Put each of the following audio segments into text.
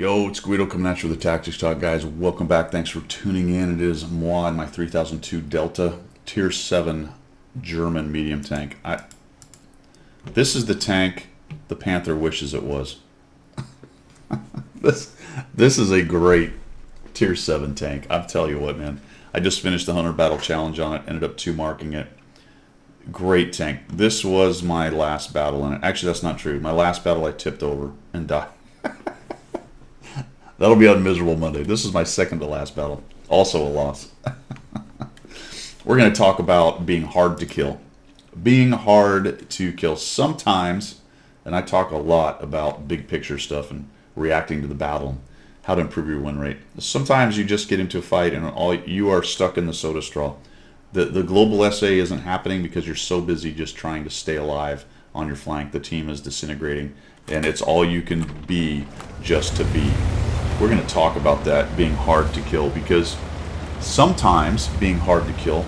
Yo, it's Guido coming at you with the Tactics Talk, guys. Welcome back. Thanks for tuning in. It is moi and my 3002 Delta Tier 7 German medium tank. This is the tank the Panther wishes it was. This is a great Tier 7 tank. I'll tell you what, man. I just finished the 100 Battle Challenge on it. Ended up 2-marking it. Great tank. This was my last battle in it. Actually, that's not true. My last battle I tipped over and died. That'll be on Miserable Monday. This is my second to last battle. Also a loss. We're going to talk about being hard to kill. Being hard to kill. Sometimes, and I talk a lot about big picture stuff and reacting to the battle, how to improve your win rate. Sometimes you just get into a fight and you are stuck in the soda straw. The global SA isn't happening because you're so busy just trying to stay alive on your flank. The team is disintegrating, and it's all you can be just to be. We're going to talk about that, being hard to kill, because sometimes being hard to kill,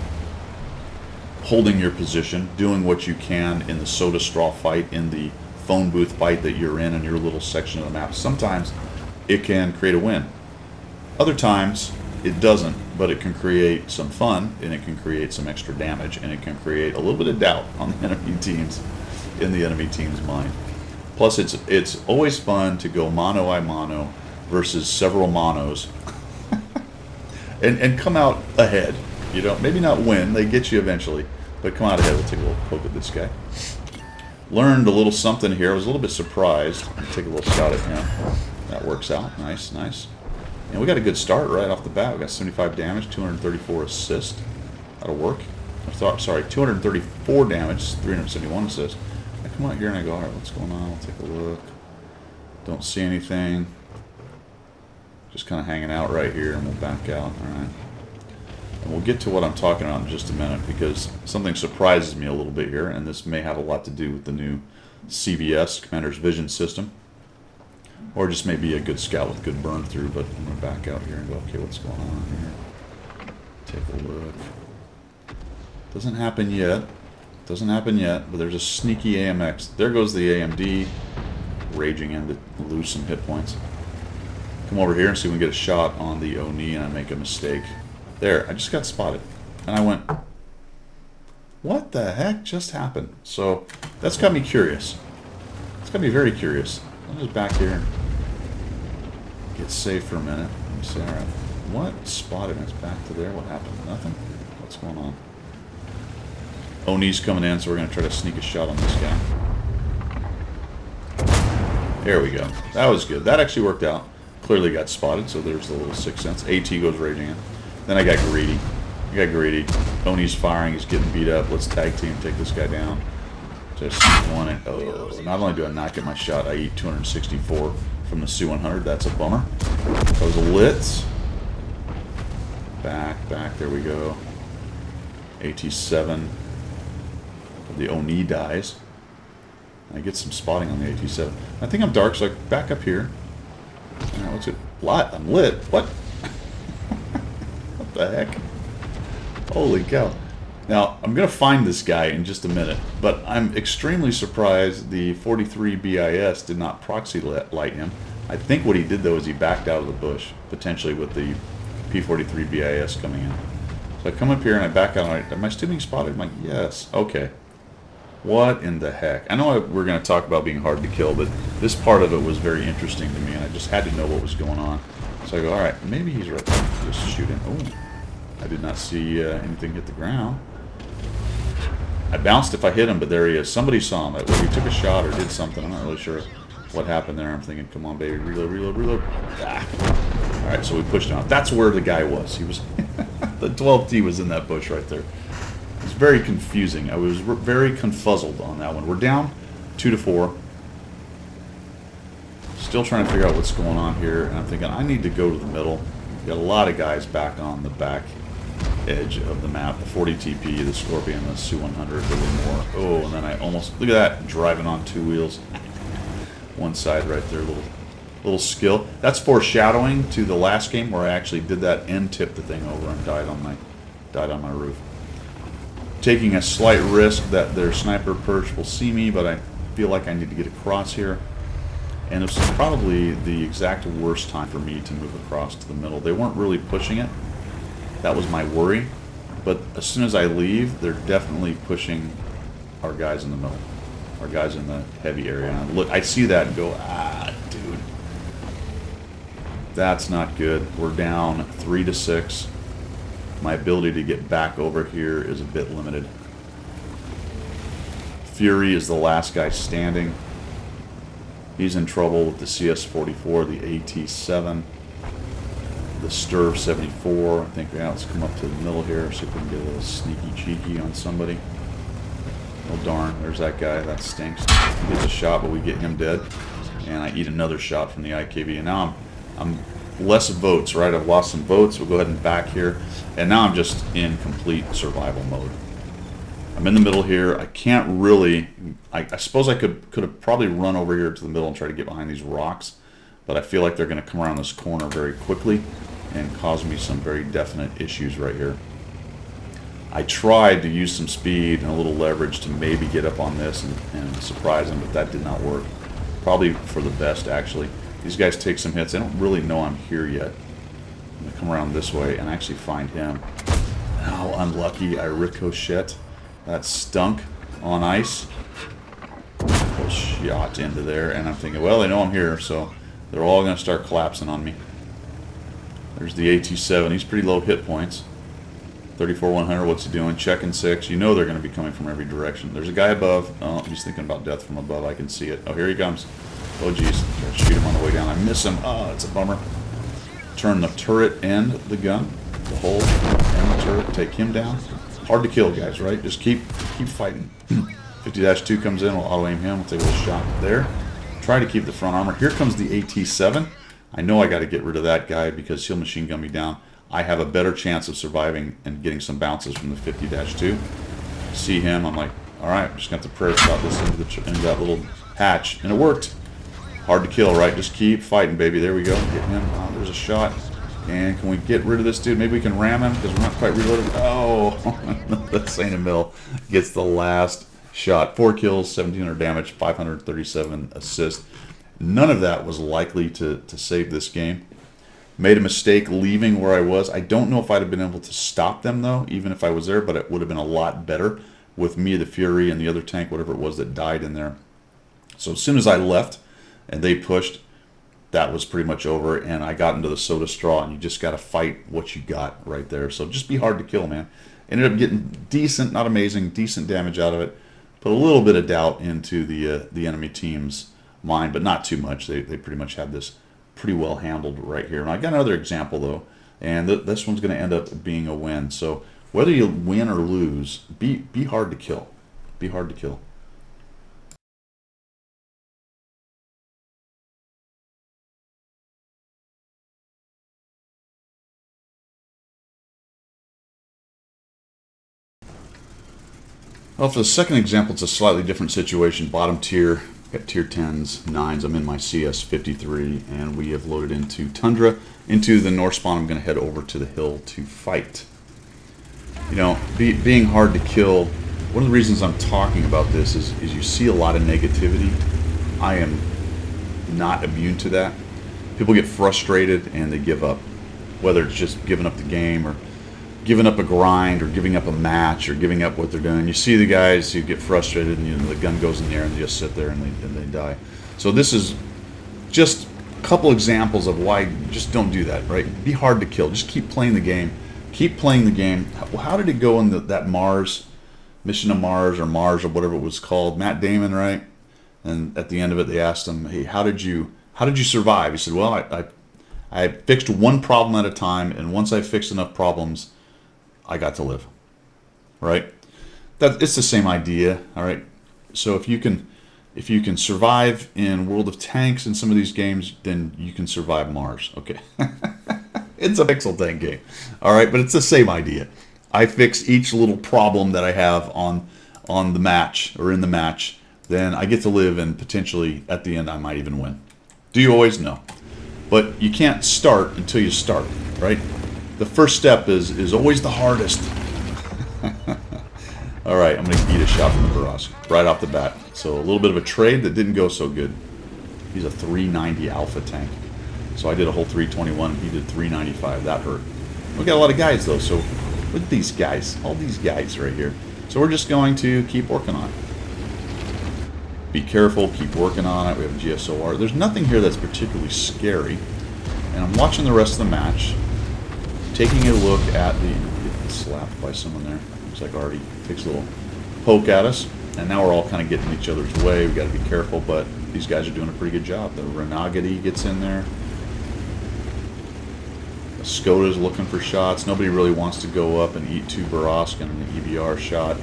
holding your position, doing what you can in the soda straw fight, in the phone booth fight that you're in your little section of the map, sometimes it can create a win. Other times it doesn't, but it can create some fun, and it can create some extra damage, and it can create a little bit of doubt on the enemy teams, in the enemy team's mind. Plus, it's always fun to go mono a mono versus several monos and come out ahead. You know, maybe not win, they get you eventually, but come out ahead. We'll take a little poke at this guy. Learned a little something here. I was a little bit surprised. I'll take a little shot at him. That works out. Nice, nice. And we got a good start right off the bat. We got 75 damage, 234 assist. That'll work. Sorry, 234 damage, 371 assist. I come out here and I go, all right, what's going on? I'll take a look. Don't see anything. Just kind of hanging out right here, and we'll back out. All right. And we'll get to what I'm talking about in just a minute, because something surprises me a little bit here, and this may have a lot to do with the new CVS, Commander's Vision System, or just maybe a good scout with good burn through. But I'm going to back out here and go, okay, what's going on here? Take a look. Doesn't happen yet. Doesn't happen yet, but there's a sneaky AMX. There goes the AMD, raging in to lose some hit points. Come over here and see if we can get a shot on the Oni, and I make a mistake. There, I just got spotted. And I went, what the heck just happened? So that's got me curious. It's got me very curious. I'll just back here and get safe for a minute. Let me see, all right. What spotted me? It's back to there. What happened? Nothing? What's going on? Oni's coming in, so we're going to try to sneak a shot on this guy. There we go. That was good. That actually worked out. Clearly got spotted, so there's the little 6 cents. AT goes raging in. Then I got greedy. Oni's firing. He's getting beat up. Let's tag team, take this guy down. Just want it. Oh, not only do I not get my shot, I eat 264 from the Su-100. That's a bummer. That was a lit. Back. There we go. AT-7. The Oni dies. I get some spotting on the AT-7. I think I'm dark, so I back up here. What's it? I'm lit. What? What the heck? Holy cow. Now, I'm going to find this guy in just a minute, but I'm extremely surprised the 43 BIS did not proxy light him. I think what he did, though, is he backed out of the bush, potentially with the P43 BIS coming in. So I come up here and I back out. Am I still being spotted? I'm like, yes. Okay. What in the heck? I know we're going to talk about being hard to kill, but this part of it was very interesting to me, and I just had to know what was going on. So I go, all right, maybe he's right there. Just shoot him. Oh, I did not see anything hit the ground. I bounced if I hit him, but there he is. Somebody saw him. Whether he took a shot or did something, I'm not really sure what happened there. I'm thinking, come on, baby, reload. Ah. All right, so we pushed him out. That's where the guy was. He was the 12T was in that bush right there. It's very confusing. I was very confuzzled on that one. We're down 2-4. Still trying to figure out what's going on here, and I'm thinking I need to go to the middle. Got a lot of guys back on the back edge of the map. The 40 TP, the Scorpion, the Su-100, a little more. Oh, and then I almost, look at that, driving on 2 wheels. One side right there, little skill. That's foreshadowing to the last game where I actually did that and tipped the thing over and died on my roof. Taking a slight risk that their sniper perch will see me, but I feel like I need to get across here. And it was probably the exact worst time for me to move across to the middle. They weren't really pushing it. That was my worry. But as soon as I leave, they're definitely pushing our guys in the middle. Our guys in the heavy area. And look, I see that and go, ah, dude. That's not good. We're down 3-6. My ability to get back over here is a bit limited. Fury is the last guy standing. He's in trouble with the CS-44, the AT-7, the Sturv-74. I think, yeah, let's come up to the middle here, see if we can get a little sneaky cheeky on somebody. Oh darn, there's that guy, that stinks. He gets a shot, but we get him dead. And I eat another shot from the IKB. And now I'm less votes, right? I've lost some votes. We'll go ahead and back here. And now I'm just in complete survival mode. I'm in the middle here. I can't really... I suppose I could have probably run over here to the middle and try to get behind these rocks. But I feel like they're going to come around this corner very quickly and cause me some very definite issues right here. I tried to use some speed and a little leverage to maybe get up on this and surprise them, but that did not work. Probably for the best, actually. These guys take some hits. They don't really know I'm here yet. I'm going to come around this way and actually find him. How unlucky. I ricochet. That stunk on ice. Little shot into there, and I'm thinking, well, they know I'm here, so they're all going to start collapsing on me. There's the AT-7. He's pretty low hit points. 34-100, what's he doing? Checking 6. You know they're going to be coming from every direction. There's a guy above. Oh, he's thinking about death from above. I can see it. Oh, here he comes. Oh, geez. Gotta shoot him on the way down. I miss him. Oh, it's a bummer. Turn the turret and the gun. The hole and the turret. Take him down. Hard to kill, guys, right? Just keep fighting. 50-2 comes in. We'll auto-aim him. We'll take a little shot there. Try to keep the front armor. Here comes the AT-7. I know I got to get rid of that guy because he'll machine gun me down. I have a better chance of surviving and getting some bounces from the 50-2. See him. I'm like, all right, I'm just going to have to prayer shot this into that little hatch. And it worked. Hard to kill, right? Just keep fighting, baby. There we go. Get him. Oh, there's a shot. And can we get rid of this dude? Maybe we can ram him because we're not quite reloaded. Oh, the Saint Emil gets the last shot. 4 kills, 1,700 damage, 537 assists. None of that was likely to save this game. Made a mistake leaving where I was. I don't know if I'd have been able to stop them, though, even if I was there, but it would have been a lot better with me, the Fury, and the other tank, whatever it was that died in there. So as soon as I left and they pushed, that was pretty much over, and I got into the soda straw, and you just got to fight what you got right there. So just be hard to kill, man. Ended up getting decent, not amazing, decent damage out of it. Put a little bit of doubt into the enemy team's mind, but not too much. They pretty much had this pretty well handled right here. And I got another example, though, and this one's going to end up being a win. So whether you win or lose, be hard to kill. Be hard to kill. Well, for the second example, it's a slightly different situation. Bottom tier, got tier 10s, 9s. I'm in my CS-53, and we have loaded into Tundra. Into the north spawn, I'm going to head over to the hill to fight. You know, being hard to kill, one of the reasons I'm talking about this is you see a lot of negativity. I am not immune to that. People get frustrated and they give up. Whether it's just giving up the game or giving up a grind or giving up a match or giving up what they're doing. You see the guys who get frustrated and the gun goes in the air and they just sit there and they die. So this is just a couple examples of why just don't do that, right? Be hard to kill. Just keep playing the game. Keep playing the game. How did it go in that Mars, Mission to Mars or whatever it was called? Matt Damon, right? And at the end of it, they asked him, "Hey, how did you survive?" He said, "Well, I fixed one problem at a time, and once I fixed enough problems, I got to live." Right? It's the same idea. All right. So if you can survive in World of Tanks in some of these games, then you can survive Mars. Okay. It's a pixel tank game. All right, but it's the same idea. I fix each little problem that I have on the match or in the match, then I get to live, and potentially at the end I might even win. Do you always? No. But you can't start until you start, right? The first step is always the hardest. All right, I'm going to eat a shot from the barrage right off the bat. So a little bit of a trade that didn't go so good. He's a 390 alpha tank. So I did a whole 321, and he did 395. That hurt. We got a lot of guys, though, so look at these guys. All these guys right here. So we're just going to keep working on it. Be careful, keep working on it. We have a GSOR. There's nothing here that's particularly scary. And I'm watching the rest of the match, taking a look at the... Getting slapped by someone there. Looks like Artie takes a little poke at us. And now we're all kind of getting in each other's way. We've got to be careful, but these guys are doing a pretty good job. The Renagadi gets in there. The Skoda's looking for shots. Nobody really wants to go up and eat 2 Borosk and an EBR shot.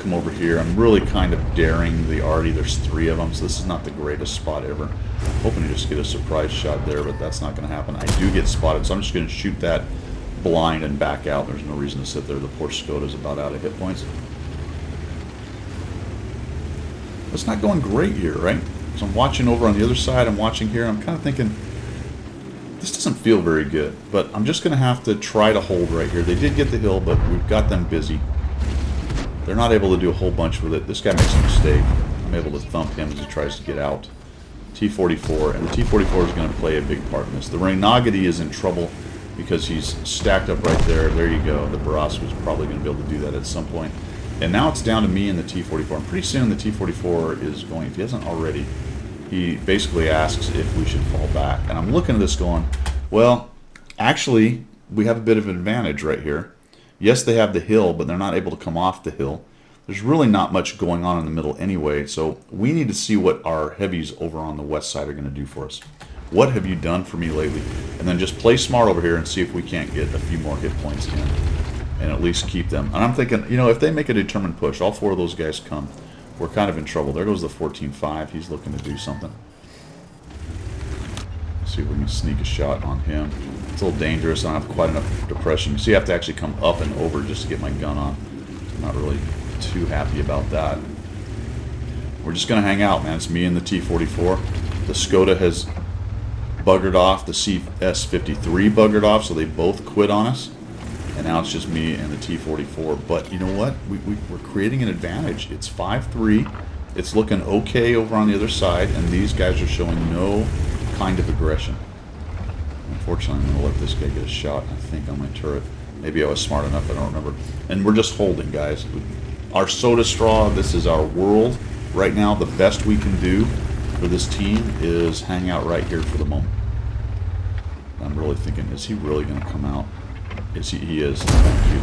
Come over here. I'm really kind of daring the Artie. There's 3 of them, so this is not the greatest spot ever. Hoping to just get a surprise shot there, but that's not going to happen. I do get spotted, so I'm just going to shoot that blind and back out. There's no reason to sit there. The poor Skoda's about out of hit points. It's not going great here, right? So I'm watching over on the other side. I'm watching here. I'm kind of thinking, this doesn't feel very good. But I'm just going to have to try to hold right here. They did get the hill, but we've got them busy. They're not able to do a whole bunch with it. This guy makes a mistake. I'm able to thump him as he tries to get out. T-44, and the T-44 is going to play a big part in this. The Renagadi is in trouble because he's stacked up right there. There you go. The Borosk was probably going to be able to do that at some point. And now it's down to me and the T-44. And pretty soon the T-44 is going, if he hasn't already, he basically asks if we should fall back. And I'm looking at this going, well, actually, we have a bit of an advantage right here. Yes, they have the hill, but they're not able to come off the hill. There's really not much going on in the middle anyway, so we need to see what our heavies over on the west side are going to do for us. What have you done for me lately? And then just play smart over here and see if we can't get a few more hit points in and at least keep them. And I'm thinking, you know, if they make a determined push, all 4 of those guys come, we're kind of in trouble. There goes the 14-5. He's looking to do something. Let's see if we can sneak a shot on him. It's a little dangerous. I don't have quite enough depression. So you have to actually come up and over just to get my gun on. I'm not really too happy about that. We're just going to hang out, man. It's me and the T-44. The Skoda has buggered off. The CS-53 buggered off, so they both quit on us. And now it's just me and the T-44. But you know what? We're creating an advantage. It's 5-3. It's looking okay over on the other side, and these guys are showing no kind of aggression. Unfortunately, I'm going to let this guy get a shot, I think, on my turret. Maybe I was smart enough, I don't remember. And we're just holding, guys. Our soda straw, this is our world. Right now, the best we can do for this team is hang out right here for the moment. I'm really thinking, is he really going to come out? He is. Thank you.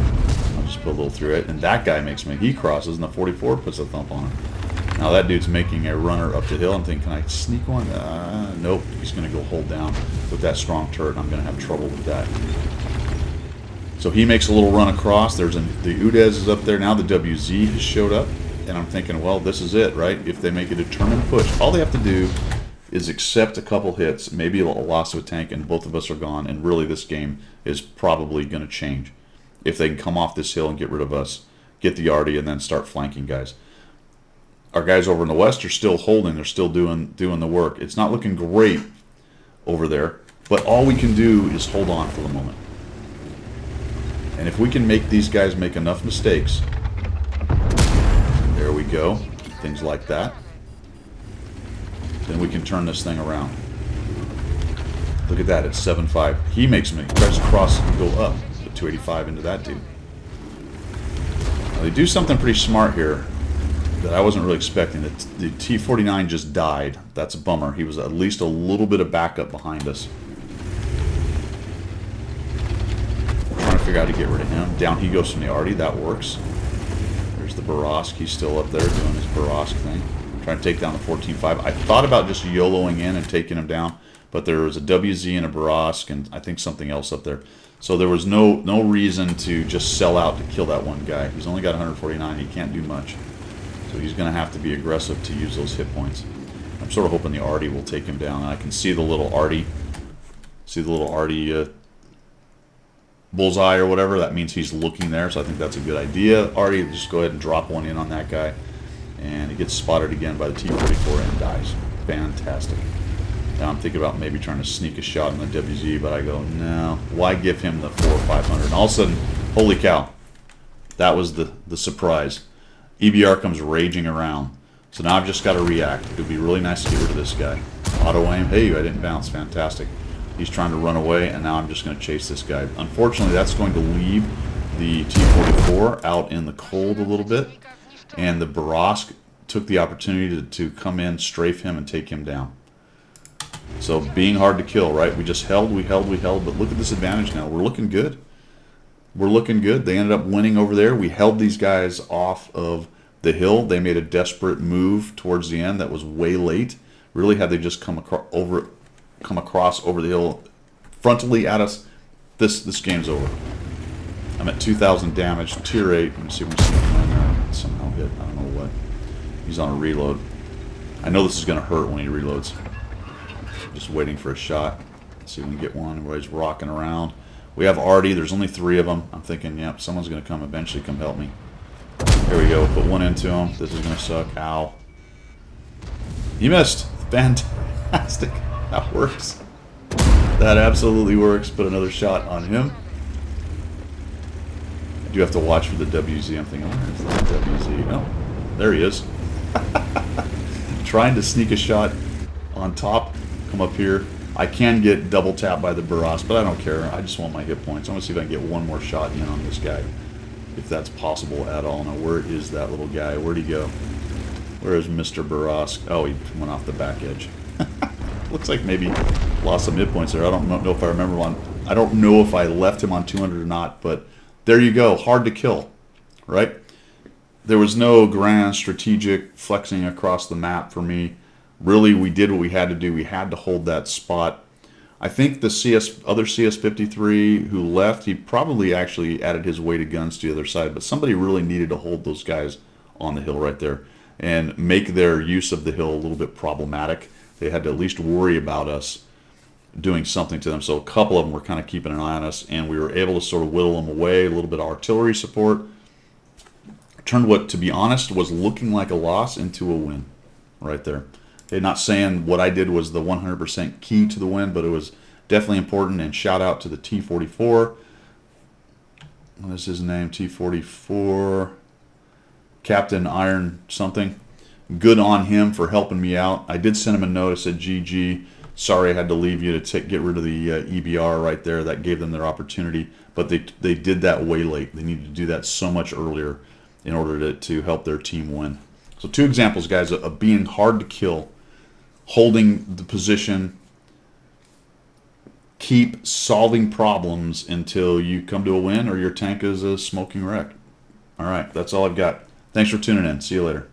I'll just put a little through it. And that guy makes me, he crosses, and the 44 puts a thump on him. Now that dude's making a runner up the hill. I'm thinking, can I sneak one? Nope. He's going to go hold down with that strong turret. I'm going to have trouble with that. So he makes a little run across. The Udez is up there. Now the WZ has showed up. And I'm thinking, well, this is it, right? If they make a determined push, all they have to do is accept a couple hits, maybe a loss of a tank, and both of us are gone. And really, this game is probably going to change. If they can come off this hill and get rid of us, get the Artie, and then start flanking guys. Our guys over in the west are still holding. They're still doing the work. It's not looking great over there, but all we can do is hold on for the moment. And if we can make these guys make enough mistakes, there we go, things like that, then we can turn this thing around. Look at that, it's 7-5. He makes me, tries to cross and go up, put 285 into that dude. Now they do something pretty smart here that I wasn't really expecting. The T-49 just died. That's a bummer. He was at least a little bit of backup behind us. We're trying to figure out how to get rid of him. Down he goes from the Artie. That works. There's the Borosk. He's still up there doing his Borosk thing. Trying to take down the 14-5. I thought about just YOLOing in and taking him down, but there was a WZ and a Borosk and I think something else up there. So there was no reason to just sell out to kill that one guy. He's only got 149. He can't do much. So he's going to have to be aggressive to use those hit points. I'm sort of hoping the Artie will take him down. And I can see the little Artie. See the little Artie bullseye or whatever. That means he's looking there, so I think that's a good idea. Artie, just go ahead and drop one in on that guy. And he gets spotted again by the T-44 and dies. Fantastic. Now I'm thinking about maybe trying to sneak a shot on the WZ, but I go, no. Why give him the 4 or 500? And all of a sudden, holy cow. That was the surprise. EBR comes raging around. So now I've just got to react. It would be really nice to get rid of this guy. Auto aim. Hey, I didn't bounce. Fantastic. He's trying to run away, and now I'm just going to chase this guy. Unfortunately, that's going to leave the T-44 out in the cold a little bit, and the Borovsk took the opportunity to come in, strafe him, and take him down. So being hard to kill, right? We just held, we held, but look at this advantage now. We're looking good. We're looking good. They ended up winning over there. We held these guys off of the hill. They made a desperate move towards the end that was way late. Really, had they just come across over the hill frontally at us, this game's over. I'm at 2,000 damage, tier 8. Let me see if we can see him in there. Somehow hit. I don't know what. He's on a reload. I know this is going to hurt when he reloads. Just waiting for a shot. Let's see if we can get one. Everybody's rocking around. We have Artie. There's only 3 of them. I'm thinking, yep, someone's going to come eventually come help me. Here we go. Put one into him. This is going to suck. Ow. He missed. Fantastic. That works. That absolutely works. Put another shot on him. I do have to watch for the WZ. I'm thinking, where's the WZ? Oh, there he is. Trying to sneak a shot on top. Come up here. I can get double tapped by the Borovsk, but I don't care. I just want my hit points. I want to see if I can get one more shot in on this guy, if that's possible at all. Now, where is that little guy? Where'd he go? Where is Mr. Borovsk? Oh, he went off the back edge. Looks like maybe lost some hit points there. I don't know if I remember one. I don't know if I left him on 200 or not, but there you go. Hard to kill, right? There was no grand strategic flexing across the map for me. Really, we did what we had to do. We had to hold that spot. I think the other CS-53 who left, he probably actually added his weight of guns to the other side, but somebody really needed to hold those guys on the hill right there and make their use of the hill a little bit problematic. They had to at least worry about us doing something to them. So a couple of them were kind of keeping an eye on us, and we were able to sort of whittle them away, a little bit of artillery support. Turned what, to be honest, was looking like a loss into a win right there. Okay, not saying what I did was the 100% key to the win, but it was definitely important, and shout out to the T-44. What is his name? T-44. Captain Iron something. Good on him for helping me out. I did send him a note. I said, GG. Sorry I had to leave you to get rid of the EBR right there. That gave them their opportunity. But they did that way late. They needed to do that so much earlier in order to help their team win. So 2 examples, guys, of being hard to kill, holding the position, keep solving problems until you come to a win or your tank is a smoking wreck. All right, that's all I've got. Thanks for tuning in. See you later.